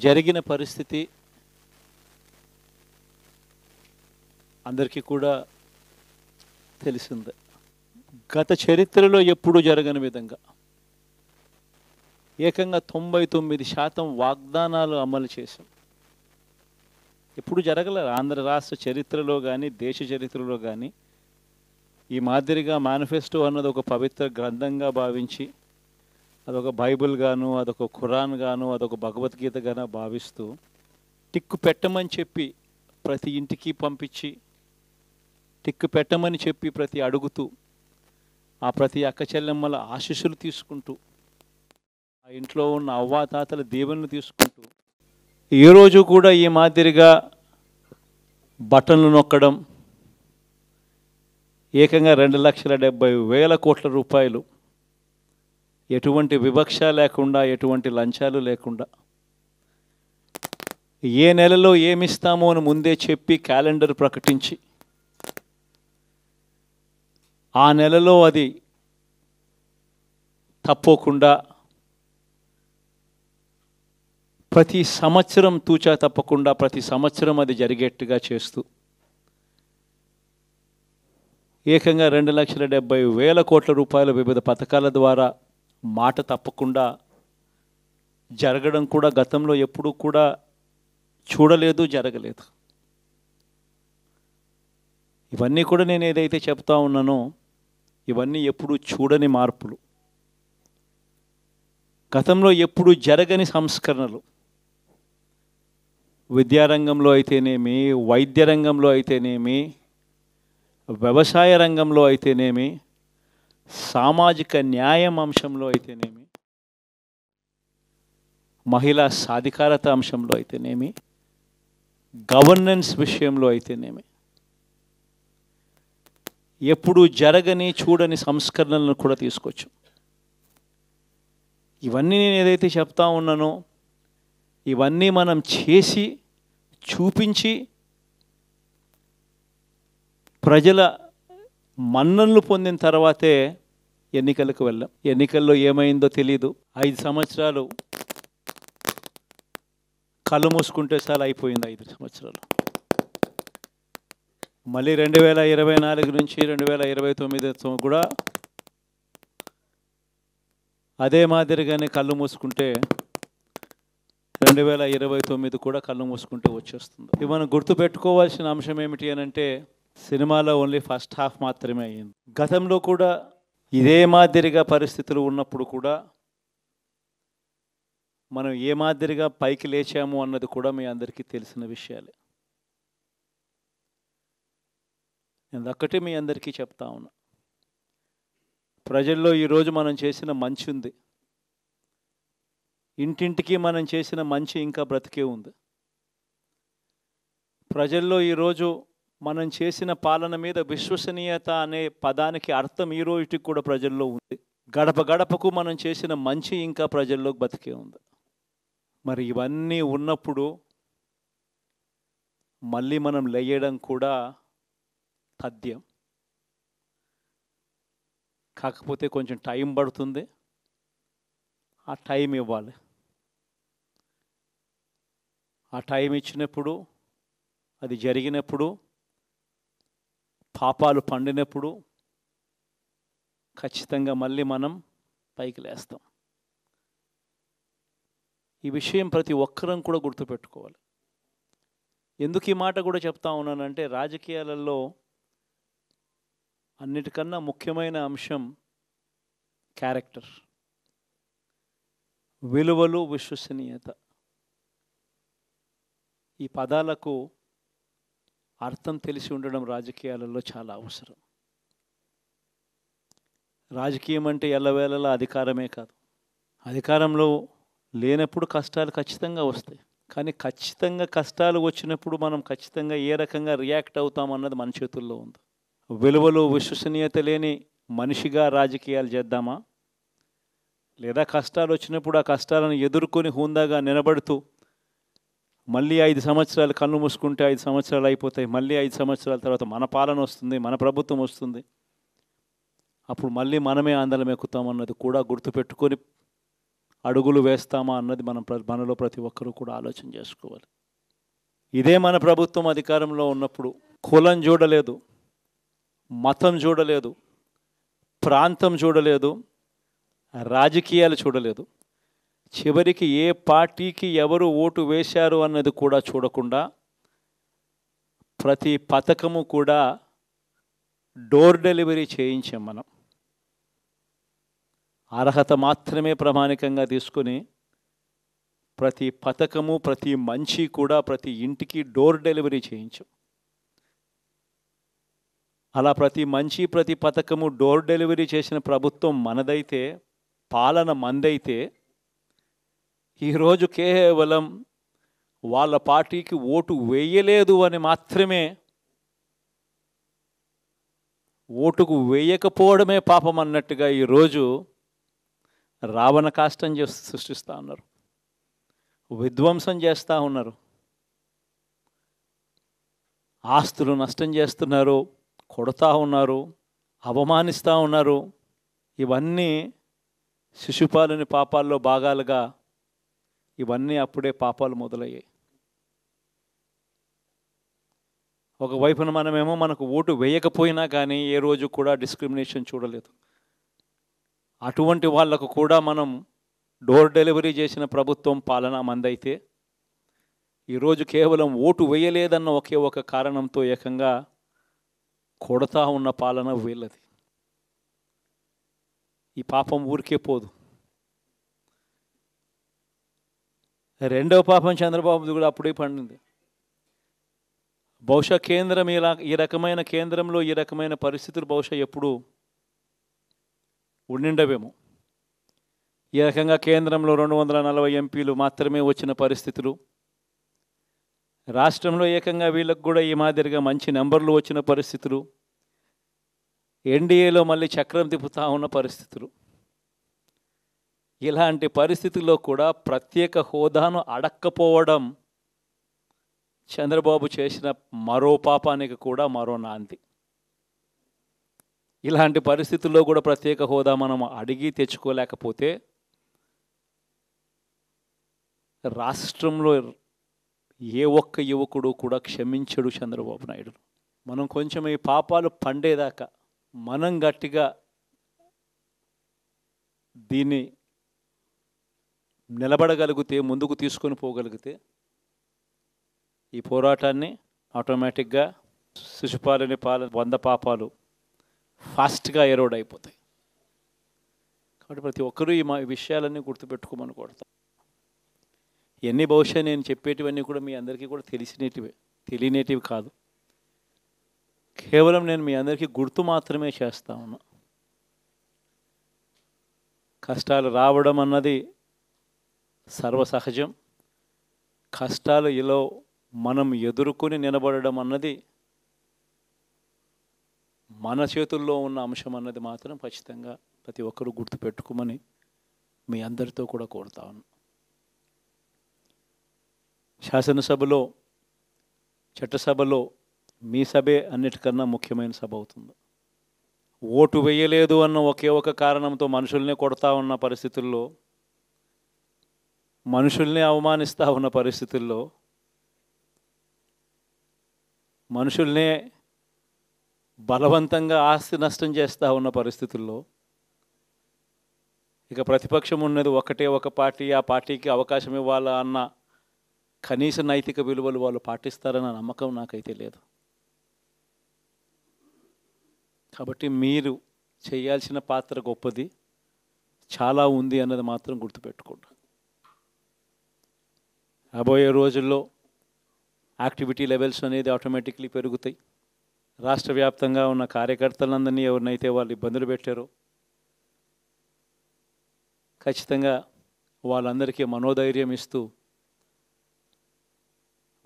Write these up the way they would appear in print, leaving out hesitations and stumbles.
జరిగిన పరిస్థితి అందరికీ కూడా తెలిసిందే. గత చరిత్రలో ఎప్పుడూ జరగని విధంగా ఏకంగా 99% వాగ్దానాలు అమలు చేశాం. ఎప్పుడు జరగలేదు ఆంధ్ర రాష్ట్ర చరిత్రలో కానీ దేశ చరిత్రలో కానీ ఈ మాదిరిగా మేనిఫెస్టో అన్నది ఒక పవిత్ర గ్రంథంగా భావించి అదొక బైబిల్ గాను, అదొక ఖురాన్ గాను, అదొక భగవద్గీత గాను భావిస్తూ టిక్కు పెట్టమని చెప్పి ప్రతి ఇంటికి పంపించి టిక్కు పెట్టమని చెప్పి ప్రతి అడుగుతూ ఆ ప్రతి అక్క చెల్లెమ్మల ఆశీస్సులు తీసుకుంటూ ఆ ఇంట్లో ఉన్న అవ్వాతాతల దీవెనలు తీసుకుంటూ ఏ రోజు కూడా ఈ మాదిరిగా బటన్లు నొక్కడం ఏకంగా 2,70,000 కోట్ల రూపాయలు ఎటువంటి వివక్ష లేకుండా ఎటువంటి లంచాలు లేకుండా ఏ నెలలో ఏమిస్తామో అని ముందే చెప్పి క్యాలెండర్ ప్రకటించి ఆ నెలలో అది తప్పకుండా ప్రతి సంవత్సరం తూచా తప్పకుండా ప్రతి సంవత్సరం అది జరిగేట్టుగా చేస్తూ ఏకంగా 2,70,000 కోట్ల రూపాయల వివిధ పథకాల ద్వారా మాట తప్పకుండా జరగడం కూడా గతంలో ఎప్పుడూ కూడా చూడలేదు, జరగలేదు. ఇవన్నీ కూడా నేను ఏదైతే చెప్తా ఉన్నానో ఇవన్నీ ఎప్పుడూ చూడని మార్పులు, గతంలో ఎప్పుడూ జరగని సంస్కరణలు. విద్యారంగంలో అయితేనేమి, వైద్య రంగంలో అయితేనేమి, వ్యవసాయ రంగంలో అయితేనేమి, సామాజిక న్యాయం అంశంలో అయితేనేమి, మహిళా సాధికారత అంశంలో అయితేనేమి, గవర్నెన్స్ విషయంలో అయితేనేమి ఎప్పుడు జరగని చూడని సంస్కరణలను కూడా తీసుకొచ్చు. ఇవన్నీ నేను ఏదైతే చెప్తా ఉన్నానో ఇవన్నీ మనం చేసి చూపించి ప్రజల మన్ననలు పొందిన తర్వాతే ఎన్నికలకు వెళ్ళాం. ఎన్నికల్లో ఏమైందో తెలీదు. 5 సంవత్సరాలు కళ్ళు మూసుకుంటే చాలా అయిపోయింది. 5 సంవత్సరాలు మళ్ళీ 2024 నుంచి 2029 కూడా అదే మాదిరిగానే కళ్ళు మూసుకుంటే 2029 కూడా కళ్ళు మూసుకుంటే వచ్చేస్తుంది. ఇది మనం గుర్తుపెట్టుకోవాల్సిన అంశం ఏమిటి అని అంటే సినిమాలో ఓన్లీ ఫస్ట్ హాఫ్ మాత్రమే అయ్యింది. గతంలో కూడా ఇదే మాదిరిగా పరిస్థితులు ఉన్నప్పుడు కూడా మనం ఏ మాదిరిగా పైకి లేచాము అన్నది కూడా మీ అందరికీ తెలిసిన విషయాలే. నేను ఒక్కటే మీ అందరికీ చెప్తా ఉన్నా, ప్రజల్లో ఈరోజు మనం చేసిన మంచి ఉంది, ఇంటింటికి మనం చేసిన మంచి ఇంకా బ్రతికే ఉంది. ప్రజల్లో ఈరోజు మనం చేసిన పాలన మీద విశ్వసనీయత అనే పదానికి అర్థం ఈ రోజుకి కూడా ప్రజల్లో ఉంది. గడప గడపకు మనం చేసిన మంచి ఇంకా ప్రజల్లో బతికే ఉంది. మరి ఇవన్నీ ఉన్నప్పుడు మళ్ళీ మనం లేయడం కూడా తథ్యం. కాకపోతే కొంచెం టైం పడుతుంది, ఆ టైం ఇవ్వాలి. ఆ టైం ఇచ్చినప్పుడు, అది జరిగినప్పుడు, పాపాలు పండినప్పుడు ఖచ్చితంగా మళ్ళీ మనం పైకి లేస్తాం. ఈ విషయం ప్రతి ఒక్కరం కూడా గుర్తుపెట్టుకోవాలి. ఎందుకు ఈ మాట కూడా చెప్తా ఉన్నానంటే రాజకీయాలలో అన్నిటికన్నా ముఖ్యమైన అంశం క్యారెక్టర్, విలువలు, విశ్వసనీయత. ఈ పదాలకు అర్థం తెలిసి ఉండడం రాజకీయాలలో చాలా అవసరం. రాజకీయం అంటే ఎల్లవేళలా అధికారమే కాదు. అధికారంలో లేనప్పుడు కష్టాలు ఖచ్చితంగా వస్తాయి, కానీ ఖచ్చితంగా కష్టాలు వచ్చినప్పుడు మనం ఖచ్చితంగా ఏ రకంగా రియాక్ట్ అవుతామన్నది మన చేతుల్లో ఉంది. విలువలు, విశ్వసనీయత లేని మనిషిగా రాజకీయాలు చేద్దామా, లేదా కష్టాలు వచ్చినప్పుడు ఆ కష్టాలను ఎదుర్కొని హుందాగా నిలబడుతూ మళ్ళీ 5 సంవత్సరాలు కళ్ళు మూసుకుంటే 5 సంవత్సరాలు అయిపోతాయి, మళ్ళీ 5 సంవత్సరాల తర్వాత మన పాలన వస్తుంది, మన ప్రభుత్వం వస్తుంది, అప్పుడు మళ్ళీ మనమే ఆందోళన ఎక్కుతామన్నది కూడా గుర్తుపెట్టుకొని అడుగులు వేస్తామా అన్నది మనలో ప్రతి ఒక్కరూ కూడా ఆలోచన చేసుకోవాలి. ఇదే మన ప్రభుత్వం అధికారంలో ఉన్నప్పుడు కులం చూడలేదు, మతం చూడలేదు, ప్రాంతం చూడలేదు, రాజకీయాలు చూడలేదు. చివరికి ఏ పార్టీకి ఎవరు ఓటు వేశారు అన్నది కూడా చూడకుండా ప్రతి పథకము కూడా డోర్ డెలివరీ చేయించాం మనం. అర్హత మాత్రమే ప్రామాణికంగా తీసుకొని ప్రతి పథకము, ప్రతి మంచి కూడా ప్రతి ఇంటికి డోర్ డెలివరీ చేయించాం. అలా ప్రతి మంచి, ప్రతి పథకము డోర్ డెలివరీ చేసిన ప్రభుత్వం మనదైతే, పాలన మందైతే, ఈరోజు కేవలం వాళ్ళ పార్టీకి ఓటు వేయలేదు అని మాత్రమే, ఓటుకు వేయకపోవడమే పాపం అన్నట్టుగా ఈరోజు రావణ కాష్టం సృష్టిస్తూ ఉన్నారు, విధ్వంసం చేస్తూ ఉన్నారు, ఆస్తులు నష్టం చేస్తున్నారు, కొడతా ఉన్నారు, అవమానిస్తూ ఉన్నారు. ఇవన్నీ శిశుపాలుని పాపాల్లో భాగాలుగా ఇవన్నీ అప్పుడే పాపాలు మొదలయ్యాయి. ఒకవైపున మనమేమో మనకు ఓటు వేయకపోయినా కానీ ఏ రోజు కూడా డిస్క్రిమినేషన్ చూడలేదు. అటువంటి వాళ్లకు కూడా మనం డోర్ డెలివరీ చేసిన ప్రభుత్వం పాలన మందైతే, ఈరోజు కేవలం ఓటు వేయలేదన్న ఒకే ఒక కారణంతో ఏకంగా కొడతా ఉన్న పాలన వీళ్ళది. ఈ పాపం ఊరికే పోదు. రెండవ పాపం చంద్రబాబుది కూడా అప్పుడే పండింది. బహుశా కేంద్రం ఈ రకమైన కేంద్రంలో ఈ రకమైన పరిస్థితులు బహుశా ఎప్పుడు ఉండిండవేమో. ఈ రకంగా కేంద్రంలో 240 ఎంపీలు మాత్రమే వచ్చిన పరిస్థితులు, రాష్ట్రంలో ఏకంగా వీళ్ళకు కూడా ఈ మాదిరిగా మంచి నెంబర్లు వచ్చిన పరిస్థితులు, ఎన్డీఏలో మళ్ళీ చక్రం తిప్పుతా ఉన్న పరిస్థితులు. ఇలాంటి పరిస్థితుల్లో కూడా ప్రత్యేక హోదాను అడక్కపోవడం చంద్రబాబు చేసిన మరో పాపానికి కూడా మరో నాంది. ఇలాంటి పరిస్థితుల్లో కూడా ప్రత్యేక హోదా మనం అడిగి తెచ్చుకోలేకపోతే రాష్ట్రంలో ఏ ఒక్క యువకుడు కూడా క్షమించడు చంద్రబాబు నాయుడు. మనం కొంచెం ఈ పాపాలు పండేదాకా మనం గట్టిగా దీన్ని నిలబడగలిగితే, ముందుకు తీసుకొని పోగలిగితే ఈ పోరాటాన్ని ఆటోమేటిక్గా శిశుపాలుని 100 పాపాలు ఫాస్ట్గా ఎరోడ్ అయిపోతాయి. కాబట్టి ప్రతి ఒక్కరూ ఈ విషయాలన్నీ గుర్తుపెట్టుకోమని కోరుతాం. ఇవన్నీ బహుశా నేను చెప్పేటివన్నీ కూడా మీ అందరికీ కూడా తెలియనేటివి కాదు. కేవలం నేను మీ అందరికీ గుర్తు మాత్రమే చేస్తా ఉన్నా. కష్టాలు రావడం అన్నది సర్వసహజం. కష్టాలు ఇలా మనం ఎదుర్కొని నిలబడడం అన్నది మన చేతుల్లో ఉన్న అంశం అన్నది మాత్రం ఖచ్చితంగా ప్రతి ఒక్కరూ గుర్తుపెట్టుకోమని మీ అందరితో కూడా కోరుతా ఉన్నాను. శాసనసభలో, చట్టసభలో మీ సభే అన్నిటికన్నా ముఖ్యమైన సభ అవుతుంది. ఓటు వేయలేదు అన్న ఒకే ఒక కారణంతో మనుషుల్నే కొడతా ఉన్న పరిస్థితుల్లో, మనుషుల్ని అవమానిస్తూ ఉన్న పరిస్థితుల్లో, మనుషుల్నే బలవంతంగా ఆస్తి నష్టం చేస్తూ ఉన్న పరిస్థితుల్లో ఇక ప్రతిపక్షం ఉన్నది ఒకటే ఒక పార్టీ, ఆ పార్టీకి అవకాశం ఇవ్వాలా అన్న కనీస నైతిక విలువలు వాళ్ళు పాటిస్తారన్న నమ్మకం నాకైతే లేదు. కాబట్టి మీరు చేయాల్సిన పాత్ర గొప్పది, చాలా ఉంది అన్నది మాత్రం గుర్తుపెట్టుకోండి. రాబోయే రోజుల్లో యాక్టివిటీ లెవెల్స్ అనేది ఆటోమేటిక్లీ పెరుగుతాయి. రాష్ట్ర వ్యాప్తంగా ఉన్న కార్యకర్తలందరినీ ఎవరినైతే వాళ్ళు ఇబ్బందులు పెట్టారో ఖచ్చితంగా వాళ్ళందరికీ మనోధైర్యం ఇస్తూ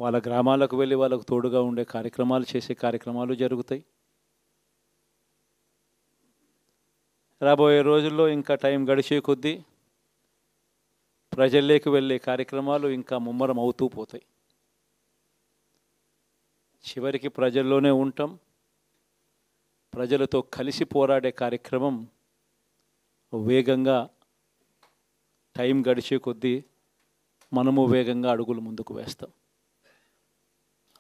వాళ్ళ గ్రామాలకు వెళ్ళి వాళ్ళకు తోడుగా ఉండే కార్యక్రమాలు చేసే కార్యక్రమాలు జరుగుతాయి. రాబోయే రోజుల్లో ఇంకా టైం గడిచే కొద్దీ ప్రజల్లోకి వెళ్ళే కార్యక్రమాలు ఇంకా ముమ్మరం అవుతూ పోతాయి. చివరికి ప్రజల్లోనే ఉంటాం. ప్రజలతో కలిసి పోరాడే కార్యక్రమం వేగంగా టైం గడిచే కొద్దీ మనము వేగంగా అడుగులు ముందుకు వేస్తాం.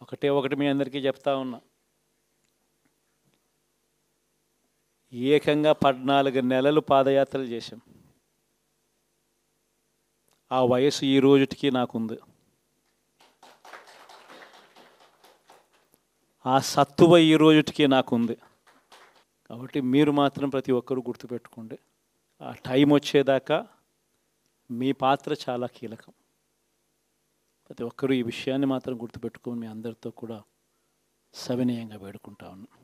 ఒకటి మీ అందరికీ చెప్తా ఉన్నా, ఏకంగా 14 నెలలు పాదయాత్రలు చేశాం. ఆ వయసు ఈ రోజుటికి నాకుంది. ఆ సత్తువ ఈ రోజుటికి నాకుంది. కాబట్టి మీరు మాత్రం ప్రతి ఒక్కరూ గుర్తుపెట్టుకోండి, ఆ టైం వచ్చేదాకా మీ పాత్ర చాలా కీలకం. ప్రతి ఒక్కరూ ఈ విషయాన్ని మాత్రం గుర్తుపెట్టుకొని మీ అందరితో కూడా సవినయంగా వేడుకుంటా ఉన్నాను.